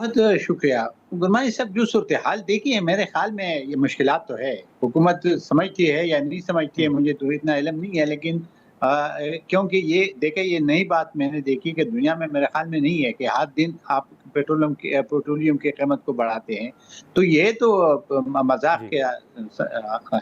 बहुत शुक्रिया। गुरमानी साहब, जो सूरत-ए-हाल देखी है, मेरे ख़्याल में ये मुश्किलात तो है। हुकूमत समझती है या नहीं समझती है, हुँ, मुझे तो इतना इल्म नहीं है, लेकिन क्योंकि ये देखें, ये नई बात मैंने देखी कि दुनिया में मेरे ख़्याल में नहीं है कि हर दिन आप पेट्रोलियम की कीमत को बढ़ाते हैं। तो ये तो मज़ाक जी,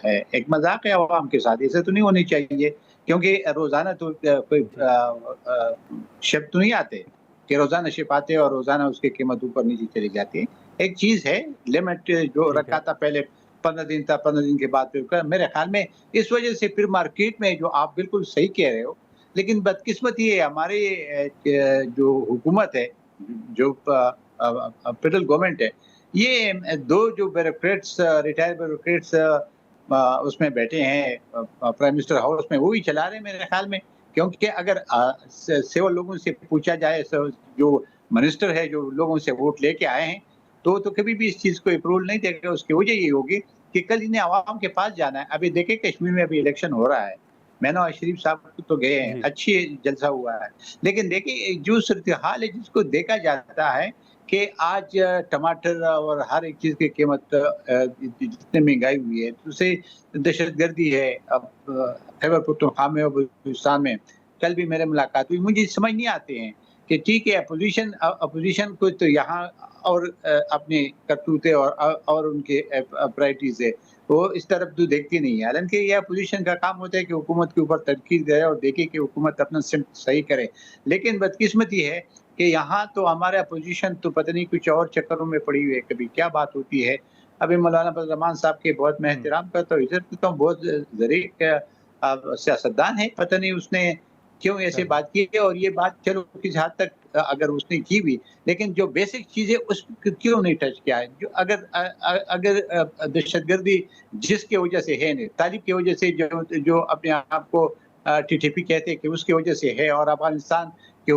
है, एक मज़ाक है अवाम के साथ, ऐसे तो नहीं होनी चाहिए, क्योंकि रोज़ाना तो कोई जी, शब्द तो नहीं आते कि रोज़ाना शिप आते हैं और रोज़ाना उसकी कीमत ऊपर-नीचे चली जाती है। एक चीज़ है, लिमिट जो ठीक रखा है। था पहले 15 दिन था, 15 दिन के बाद फिर मेरे ख़्याल में इस वज़ह से फिर मार्केट में, जो आप बिल्कुल सही कह रहे हो, लेकिन बदकिस्मती ये हमारे जो हुकूमत है, जो फेडरल गवर्नमेंट है, ये 2 जो ब्यूरोक्रेट्स, रिटायर्ड ब्यूरोक्रेट्स उसमें बैठे हैं, प्राइम मिनिस्टर हाउस में, वो ही चला रहे हैं मेरे ख़्याल में। क्योंकि अगर सिविल लोगों से पूछा जाए, जो मिनिस्टर है, जो लोगों से वोट लेके आए हैं, तो कभी भी इस चीज़ को अप्रूवल नहीं देगा। उसकी वजह ये होगी कि कल इन्हें आवाम के पास जाना है। अभी देखिए, कश्मीर में अभी इलेक्शन हो रहा है। मैं नवाज़ शरीफ साहब तो गए हैं, जी, अच्छी जलसा हुआ है। लेकिन देखिए, जो सूरत-ए-हाल है, जिसको देखा जाता है कि आज टमाटर और हर एक चीज़ की कीमत जितनी महँगाई हुई है, उससे दहशतगर्दी है। अब खैबर पख्तूनख्वा और बलूचिस्तान में कल भी मेरे मुलाकात हुई। मुझे समझ नहीं आते हैं कि ठीक है, अपोज़िशन को तो यहाँ और अपने करतूते और उनके प्रायोरिटीज़ है, वो इस तरफ तो देखती नहीं है। हालाँकि ये अपोज़िशन का काम होता है कि हुकूमत के ऊपर तनकीद करे और देखे कि हुकूमत अपना सिम्त सही करे। लेकिन बदकिस्मती है कि यहाँ तो हमारा अपोज़िशन तो पता नहीं कुछ और चक्करों में पड़ी हुई है, कभी क्या बात होती है। अभी मौलाना फजल रहमान साहब के बहुत मैं हुँ, एहतराम करता हूँ, इज़्ज़त करता हूँ, बहुत ज़रीक़ सियासतदान है। पता नहीं उसने क्यों ऐसे बिल्कुल। बात की है, और ये बात चलो किस हद तक अगर उसने की भी, लेकिन जो बेसिक चीज़ें उस क्यों नहीं टच किया है? जो अगर दहशतगर्दी जिसकी वजह से है नहीं, तालिब की वजह से, जो जो अपने आप को टीटीपी कहते हैं कि उसकी वजह से है, और अफ़गानिस्तान के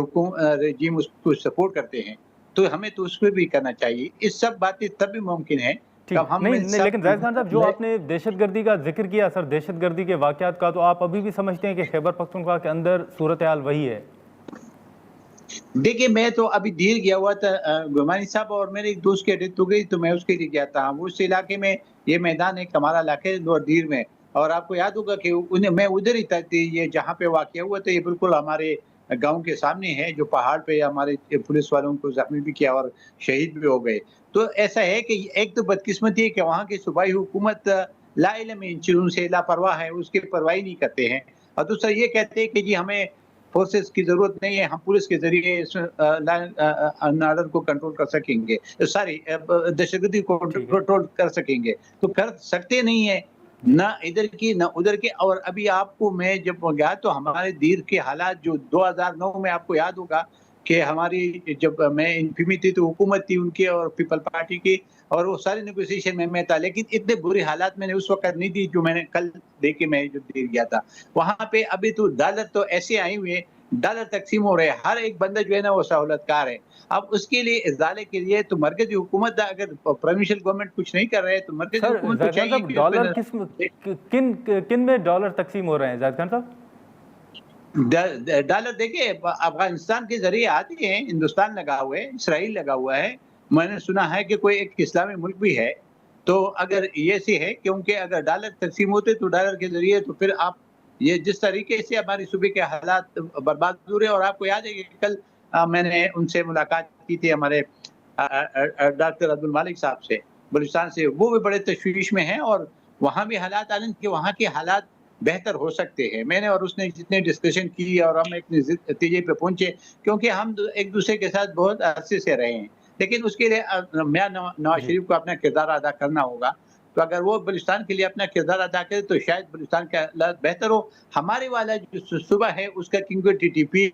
रजीम उसको सपोर्ट करते हैं, तो हमें तो उसपे भी करना चाहिए। ये सब बातें तभी मुमकिन है ठीक जब है। हम नहीं, इन नहीं, सब लेकिन ज़ाहिद खान साहब, जो आपने दहशतगर्दी का ज़िक्र किया सर, दहशतगर्दी के वाक़यात का, तो आप अभी भी समझते हैं कि खैबर पख्तूनख्वा के अंदर सूरत-ए-हाल वही है? देखिए, मैं तो अभी दीर गया हुआ था, गुमानी साहब, और मेरे एक दोस्त की डेथ हो गई, तो मैं उसके लिए गया था। उस इलाके में ये मैदान है, कमारा इलाके लोअर दीर में, और आपको याद होगा कि उन्हें मैं उधर ही था, ये जहाँ पे वाक़या हुआ था, ये बिल्कुल हमारे गाँव के सामने है, जो पहाड़ पे हमारे पुलिस वालों को ज़ख्मी भी किया और शहीद भी हो गए। तो ऐसा है कि एक तो बदकिस्मती है कि वहाँ की सूबाई हुकूमत लाइल्म है इन चीज़ों से, लापरवाह है, उसकी परवाह ही नहीं करते हैं। और दूसरा ये कहते हैं कि जी हमें फोर्सेस की ज़रूरत नहीं है, हम पुलिस के ज़रिए इस एंड ऑर्डर को कंट्रोल कर सकेंगे। सॉरी, दहशतगर्दी को ठीक है। कंट्रोल कर सकेंगे, तो कर सकते नहीं है, जी, ना इधर की ना उधर की। और अभी आपको मैं जब गया, तो हमारे दीर के हालात जो 2009 में, आपको याद होगा कि हमारी जब मैं इंफीमी थी, तो हुकूमत थी उनकी और पीपल पार्टी की, और वो सारी नेगोशिएशन में मैं था, लेकिन इतने बुरे हालात मैंने उस वक़्त नहीं थी जो मैंने कल देखे, मैं जो दीर गया था। वहाँ पे अभी तो डॉलर तो ऐसे आए हुए हैं, डॉलर तक़सीम हो रहे हैं, हर एक बंदा जो है ना वो सहूलतकार है। अब उसके लिए इज़ाले के लिए तो मरकज़ी हुकूमत, अगर प्रोविंशियल गवर्नमेंट कुछ नहीं कर रहे हैं, तो मरकज़ी सर हुकूमत को ज़ाहिद खान चाहिए साहब, कि उसपे डॉलर किन में डॉलर तक़सीम हो रहे हैं ज़ाहिद खान साहब? डॉलर देखिए, अफ़गानिस्तान के ज़रिए आते हैं, हिंदुस्तान लगा हुआ है, इसराइल लगा हुआ है। मैंने सुना है कि कोई एक इस्लामी मुल्क भी है। तो अगर ये से है, क्योंकि अगर डॉलर तक़सीम होते तो डॉलर के ज़रिए, तो फिर आप ये जिस तरीके से हमारी सूबे के हालात बर्बाद हो रहे हैं, और आपको याद है कि कल मैंने उनसे मुलाकात की थी, हमारे डॉक्टर अब्दुल मालिक साहब से, बलूचिस्तान से। वो भी बड़े तशवीश में हैं, और वहाँ भी हालात आनंद के, वहाँ के हालात बेहतर हो सकते हैं। मैंने और उसने जितने डिस्कशन की, और हम एक नतीजे पे पहुँचे, क्योंकि हम एक-दूसरे के साथ बहुत अरसे से रहे हैं। लेकिन उसके लिए मैं नवाज़ जी। शरीफ को अपना किरदार अदा करना होगा। तो अगर वो बलूचिस्तान के लिए अपना किरदार अदा करे, तो शायद बलूचिस्तान के हालात बेहतर हो। हमारे वाला जो सूबा है, उसका क्योंकि टीटीपी,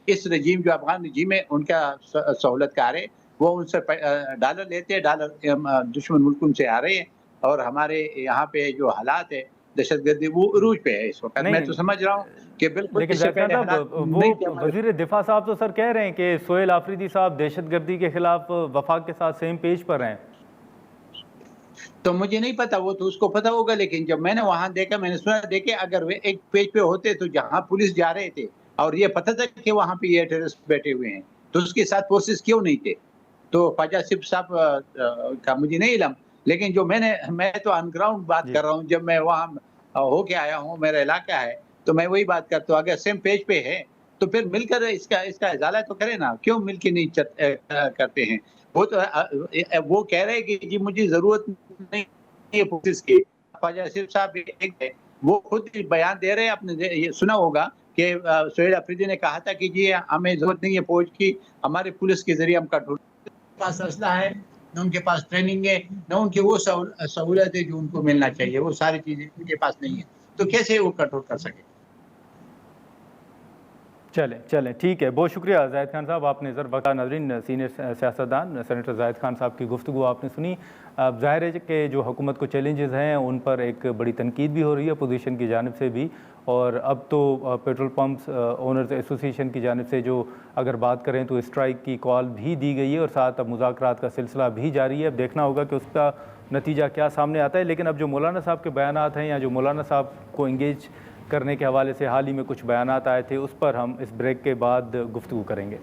इस रजीम, जो अफ़गान रजीम है, उनका सहूलतकार है। वो उनसे डॉलर लेते हैं, डॉलर दुश्मन मुल्क उनसे आ रहे हैं, और हमारे यहाँ पे जो हालात है, दहशतगर्दी, वो हुँ। उरूज पे है इस वक़्त। मैं नहीं, तो समझ रहा हूँ कि बिल्कुल लेकिन इससे ज़ाहिद खान पहले साहब, हालात वो नहीं थे हमारे। वज़ीर दिफ़ा साहब तो सर कह रहे हैं कि सोहेल आफरीदी साहब दहशतगर्दी के खिलाफ वफ़ाक के साथ सेम पेज पर हैं। तो मुझे नहीं पता, वो तो उसको पता होगा, लेकिन जब मैंने वहाँ देखा, मैंने सुना, देखिए अगर वे एक पेज पे होते, तो जहाँ पुलिस जा रहे थे, और ये पता था कि वहाँ पे ये टेररिस्ट बैठे हुए हैं, तो उसके साथ फोर्सेस क्यों नहीं थे? تو ख्वाजा आसिफ साहब का मुझे नहीं इल्म, लेकिन जो मैं तो ऑन ग्राउंड बात जी। कर रहा हूँ, जब मैं वहाँ होके आया हूँ, मेरा इलाका है, तो मैं वही बात करता हूँ। अगर सेम पेज पे है, तो फिर मिलकर इसका इज़ाला तो करें ना, क्यों मिल के नहीं करते हैं? वो तो वो कह रहे हैं कि जी मुझे ज़रूरत नहीं है पुलिस की। ख्वाजा आसिफ साहब एक है, वो खुद बयान दे रहे हैं, आपने ये सुना होगा कि सोहेल अफरीदी ने कहा था कि जी हमें ज़रूरत नहीं है फ़ौज की, हमारी पुलिस के ज़रिए हम कंट्रोल पास असला है, न उनके पास ट्रेनिंग है, न उनकी वो सहूलत है जो उनको मिलना चाहिए, वो सारी चीज़ें उनके पास नहीं है। तो कैसे वो कंट्रोल कर सके? चलें ठीक है। बहुत शुक्रिया ज़ाहिद खान साहब, आपने ज़र बका नाज़रीन सीनियर सियासतदान सेनेटर ज़ाहिद खान साहब की गुफ्तगू आपने सुनी। अब ज़ाहिर है कि जो हुकूमत को चैलेंजेस हैं उन पर एक बड़ी तनकीद भी हो रही है अपोजिशन की जानिब से भी, और अब तो पेट्रोल पम्प्स ओनर्स एसोसिएशन की जानिब से जो अगर बात करें तो स्ट्राइक की कॉल भी दी गई है, और साथ अब मुज़ाकरात का सिलसिला भी जारी है। अब देखना होगा कि उसका नतीजा क्या सामने आता है। लेकिन अब जो मौलाना साहब के बयानात हैं, या जो मौलाना साहब को इंगेज करने के हवाले से हाल ही में कुछ बयानात आए थे, उस पर हम इस ब्रेक के बाद गुफ्तगू करेंगे।